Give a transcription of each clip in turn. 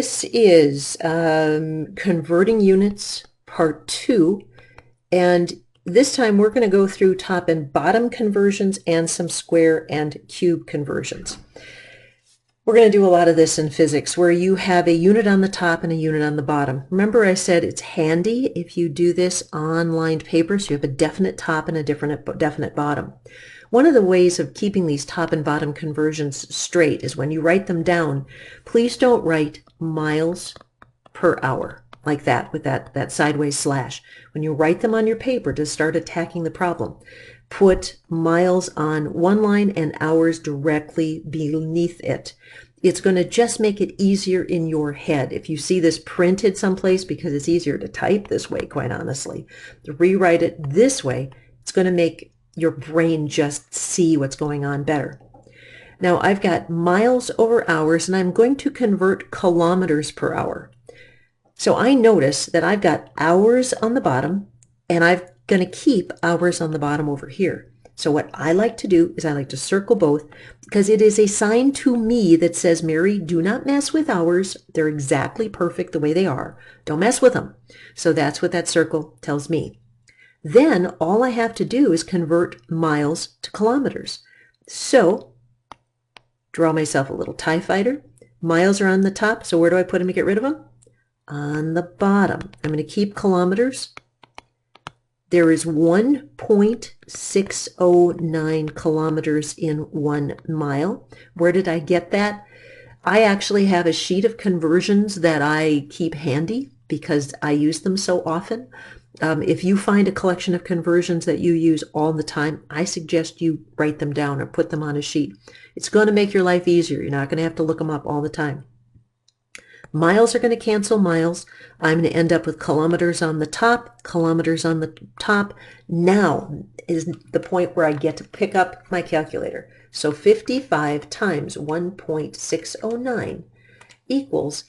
This is converting units part 2, and this time we're going to go through top and bottom conversions and some square and cube conversions. We're going to do a lot of this in physics where you have a unit on the top and a unit on the bottom. Remember I said it's handy if you do this on lined paper so you have a definite top and a definite bottom. One of the ways of keeping these top and bottom conversions straight is when you write them down, please don't write miles per hour like that with that sideways slash. When you write them on your paper to start attacking the problem, put miles on one line and hours directly beneath it. It's going to just make it easier in your head. If you see this printed someplace, because it's easier to type this way, quite honestly, to rewrite it this way, it's going to make your brain just see what's going on better. Now I've got miles over hours, and I'm going to convert kilometers per hour. So I notice that I've got hours on the bottom, and I'm going to keep hours on the bottom over here. So what I like to do is I like to circle both, because it is a sign to me that says, Mary, do not mess with hours. They're exactly perfect the way they are. Don't mess with them. So that's what that circle tells me. Then all I have to do is convert miles to kilometers. So draw myself a little TIE fighter. Miles are on the top, so where do I put them to get rid of them? On the bottom. I'm going to keep kilometers. There is 1.609 kilometers in 1 mile. Where did I get that? I actually have a sheet of conversions that I keep handy because I use them so often. If you find a collection of conversions that you use all the time, I suggest you write them down or put them on a sheet. It's going to make your life easier. You're not going to have to look them up all the time. Miles are going to cancel miles. I'm going to end up with kilometers on the top, kilometers on the top. Now is the point where I get to pick up my calculator. So 55 times 1.609 equals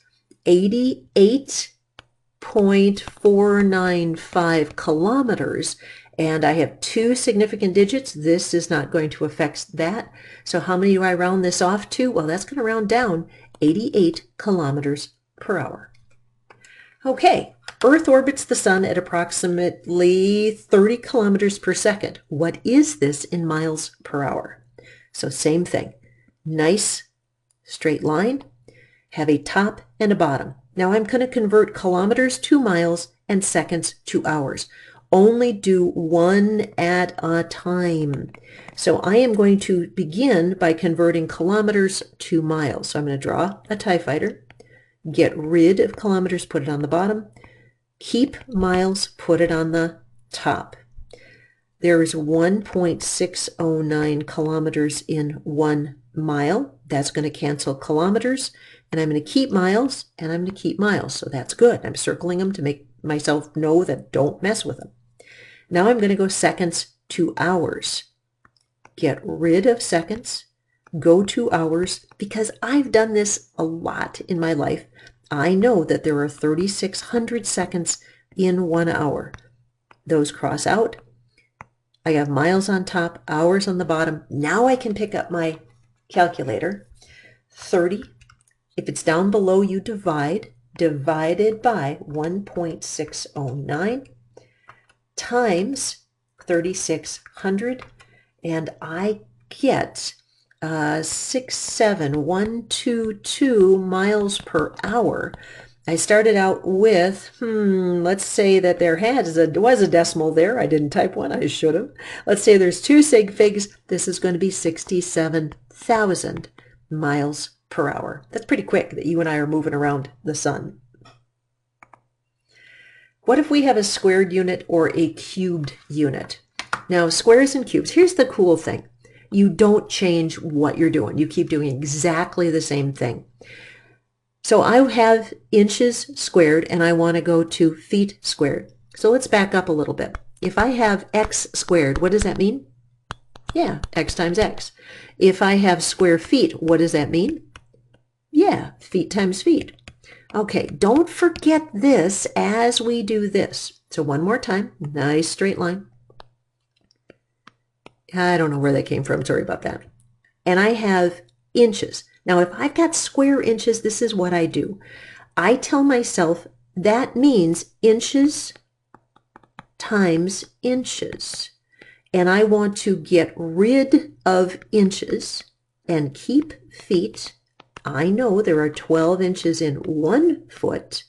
88.495 kilometers. And I have 2 significant digits. This is not going to affect that. So how many do I round this off to? Well, that's going to round down 88 kilometers per hour. Okay, Earth orbits the sun at approximately 30 kilometers per second. What is this in miles per hour? So same thing. Nice straight line. Have a top and a bottom. Now I'm going to convert kilometers to miles and seconds to hours. Only do one at a time. So I am going to begin by converting kilometers to miles. So I'm going to draw a TIE fighter, get rid of kilometers, put it on the bottom, keep miles, put it on the top. There is 1.609 kilometers in 1 mile. That's going to cancel kilometers, and I'm going to keep miles, and I'm going to keep miles. So that's good. I'm circling them to make myself know that don't mess with them. Now I'm going to go seconds to hours. Get rid of seconds, go to hours, because I've done this a lot in my life. I know that there are 3,600 seconds in 1 hour. Those cross out. I have miles on top, hours on the bottom. Now I can pick up my calculator. 30. If it's down below, you divide. Divided by 1.609 times 3,600, and I get 67122 miles per hour. I started out with, let's say that there was a decimal there. I didn't type one. I should have. Let's say there's 2 sig figs. This is going to be 67,000 miles per hour. That's pretty quick that you and I are moving around the sun. What if we have a squared unit or a cubed unit? Now, squares and cubes, here's the cool thing. You don't change what you're doing. You keep doing exactly the same thing. So I have inches squared, and I want to go to feet squared. So let's back up a little bit. If I have x squared, what does that mean? Yeah, x times x. If I have square feet, what does that mean? Yeah, feet times feet. Okay, don't forget this as we do this. So one more time, nice straight line. I don't know where that came from, sorry about that. And I have inches. Now, if I've got square inches, this is what I do. I tell myself that means inches times inches. And I want to get rid of inches and keep feet. I know there are 12 inches in 1 foot,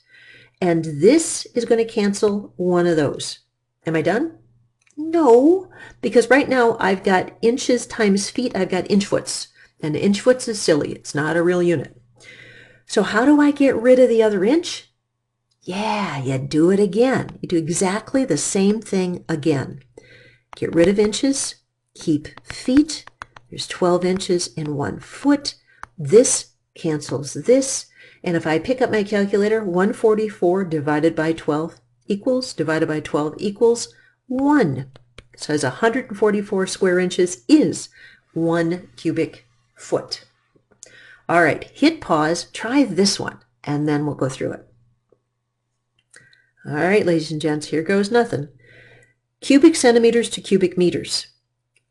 and this is going to cancel one of those. Am I done? No, because right now I've got inches times feet, I've got inch foots, and inch foots is silly. It's not a real unit. So how do I get rid of the other inch? Yeah, you do it again. You do exactly the same thing again. Get rid of inches, keep feet. There's 12 inches in 1 foot. This cancels this. And if I pick up my calculator, 144 divided by 12 equals, divided by 12 equals 1. So as 144 square inches is 1 cubic foot. All right, hit pause, try this one, and then we'll go through it. All right, ladies and gents, here goes nothing. Cubic centimeters to cubic meters.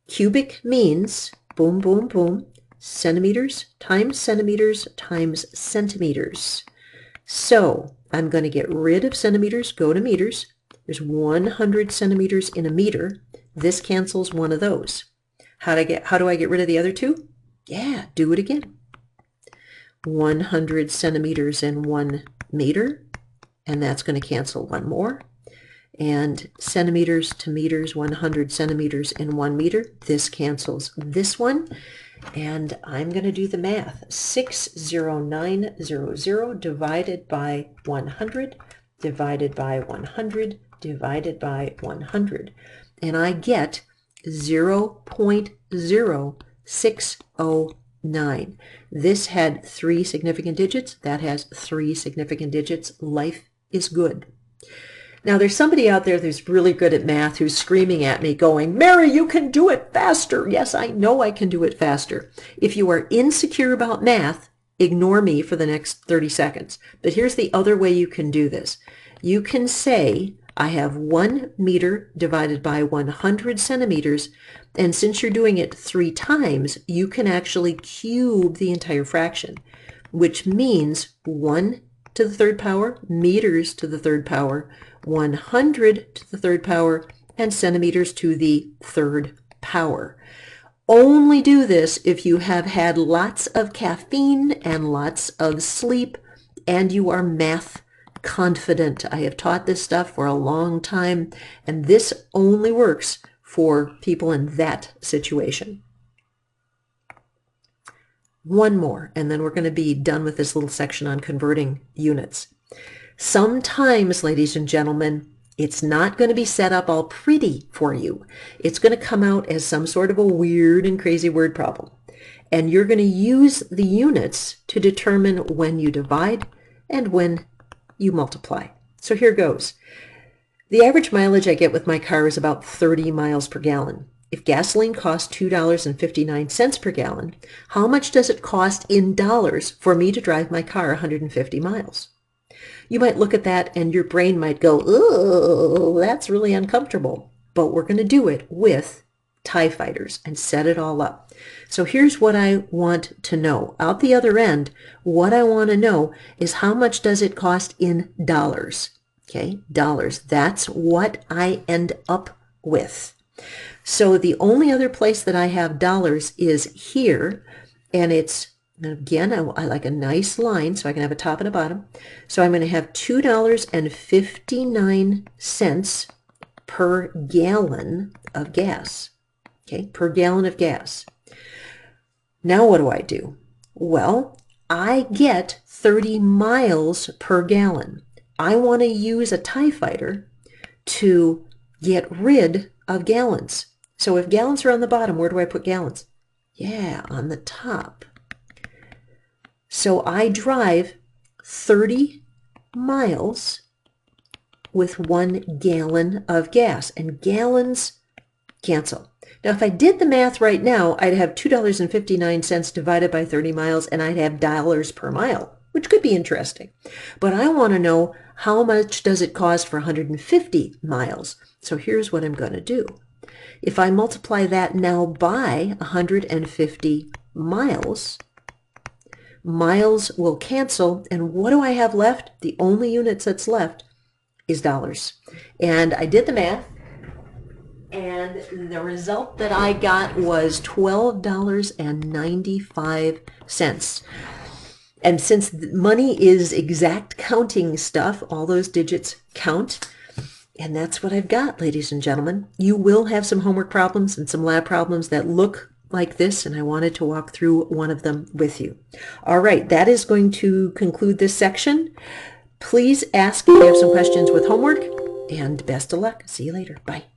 Cubic means, boom, boom, boom, centimeters times centimeters. So I'm going to get rid of centimeters, go to meters. There's 100 centimeters in a meter. This cancels one of those. How do I get rid of the other two? Yeah, do it again. 100 centimeters in 1 meter, and that's going to cancel one more. And centimeters to meters, 100 centimeters in 1 meter. This cancels this one. And I'm going to do the math. 60900 divided by 100, divided by 100, divided by 100. And I get 0.0609. This had 3 significant digits. That has 3 significant digits. Life is good. Now, there's somebody out there who's really good at math who's screaming at me going, Mary, you can do it faster. Yes, I know I can do it faster. If you are insecure about math, ignore me for the next 30 seconds. But here's the other way you can do this. You can say, I have 1 meter divided by 100 centimeters. And since you're doing it 3 times, you can actually cube the entire fraction, which means 1 to the 3rd power, meters to the 3rd power, 100 to the 3rd power, and centimeters to the 3rd power. Only do this if you have had lots of caffeine and lots of sleep and you are math confident. I have taught this stuff for a long time, and this only works for people in that situation. One more, and then we're going to be done with this little section on converting units. Sometimes, ladies and gentlemen, it's not going to be set up all pretty for you. It's going to come out as some sort of a weird and crazy word problem. And you're going to use the units to determine when you divide and when you multiply. So here goes. The average mileage I get with my car is about 30 miles per gallon. If gasoline costs $2.59 per gallon, how much does it cost in dollars for me to drive my car 150 miles? You might look at that and your brain might go, oh, that's really uncomfortable. But we're going to do it with TIE fighters and set it all up. So here's what I want to know. Out the other end, what I want to know is how much does it cost in dollars? Okay, dollars. That's what I end up with. So the only other place that I have dollars is here, and it's, again, I like a nice line so I can have a top and a bottom. So I'm going to have $2.59 per gallon of gas. Okay, per gallon of gas. Now what do? Well, I get 30 miles per gallon. I want to use a TIE fighter to get rid of gallons. So if gallons are on the bottom, where do I put gallons? Yeah, on the top. So I drive 30 miles with 1 gallon of gas, and gallons cancel. Now, if I did the math right now, I'd have $2.59 divided by 30 miles, and I'd have dollars per mile, which could be interesting. But I want to know how much does it cost for 150 miles. So here's what I'm going to do. If I multiply that now by 150 miles, Miles will cancel, and what do I have left? The only units that's left is dollars. And I did the math, and the result that I got was $12.95. And since money is exact counting stuff, all those digits count. And that's what I've got, ladies and gentlemen. You will have some homework problems and some lab problems that look like this, and I wanted to walk through one of them with you. All right, that is going to conclude this section. Please ask if you have some questions with homework, and best of luck. See you later. Bye.